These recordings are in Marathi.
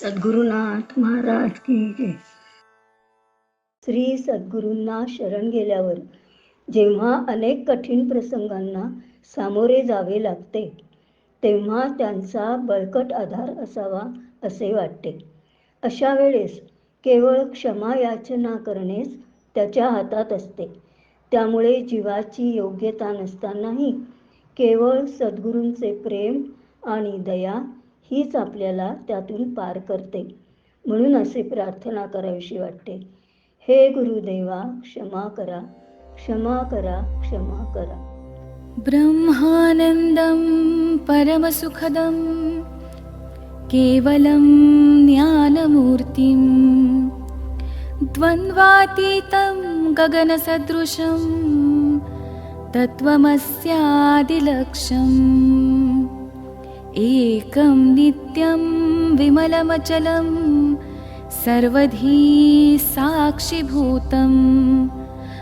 सद्गुरुनाथ महाराज की जय. श्री सद्गुरूंना शरण गेल्यावर जेव्हा अनेक कठीण प्रसंगांना सामोरे जावे लागते तेव्हा त्यांचा बळकट आधार असावा असे वाटते. अशा वेळेस केवळ क्षमा याचना करणेच त्याच्या हातात असते. त्यामुळे जीवाची योग्यता नसतानाही केवळ सद्गुरूंचे प्रेम आणि दया हीच आपल्याला त्यातून पार करते. म्हणून असे प्रार्थना करावीशी वाटते, हे गुरुदेवा क्षमा करा, क्षमा करा, क्षमा करा. ब्रह्मानंदं परमसुखदं केवलं ज्ञानमूर्तिं द्वन्द्वातीतं गगनसदृशं तत्त्वमस्यादिलक्ष्यम् एकं नित्यं विमलमचलं सर्वधी साक्षिभूतं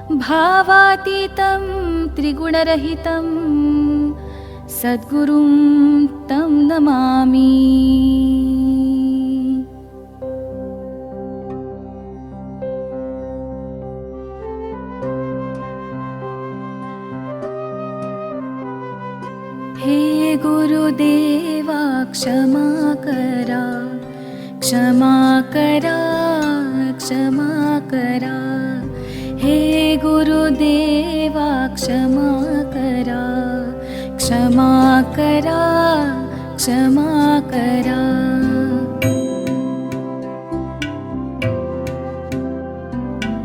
भावातीतं त्रिगुणरहितं सद्गुरुं तं नमामि. हे गुरुदेवा क्षमा करा, क्षमा करा, क्षमा करा. हे गुरुदेवा क्षमा करा, क्षमा करा, क्षमा करा.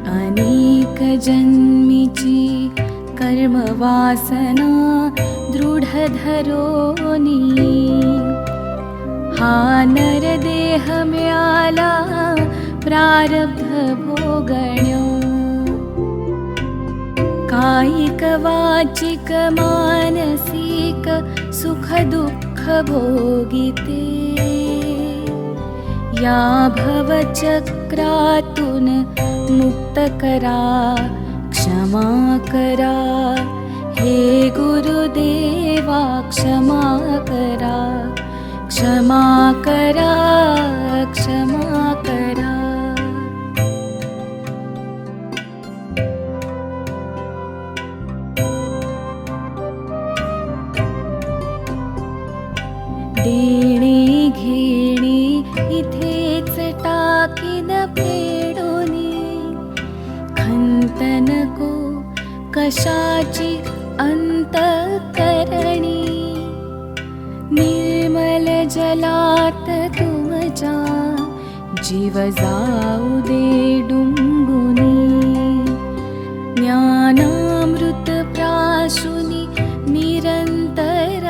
अनेक जन्मीची कर्मवासना दृढ धरोनी हा नरदेह मिळाला प्रारब्ध भोगण्य. कायिक वाचिक मानसिक सुख दुःख भोगिते या भवचक्रातून मुक्त करा, क्षमा करा. हे गुरुदेवा क्षमा करा, क्षमा करा, क्षमा करा. देणे घेणे इथेच टाकीन फेडोनी खंत नको कशाची अंतःकरणी. निर्मल जलात तुमच्या जीव जाऊ दे डुंबुनी. ज्ञानामृत प्राशुनी निरंतर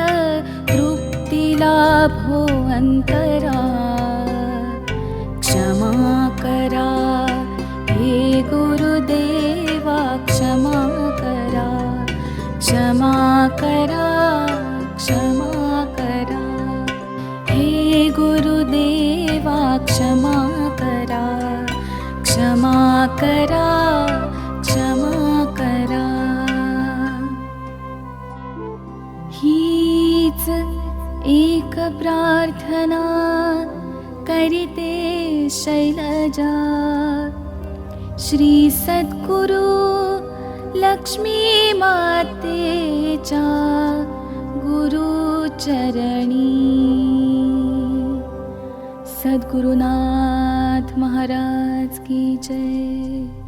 तृप्ती लाभो अंतरा. क्षमा करा हे गुरुदेवा, क्षमा करा, क्षमा करा, क्षमा करा. हे गुरुदेवा क्षमा करा, क्षमा करा, क्षमा करा. हीच एक प्रार्थना करिते शैलजा श्री सद्गुरु लक्ष्मी मातेच्या गुरुचरणी. सद्गुरुनाथ महाराज की जय.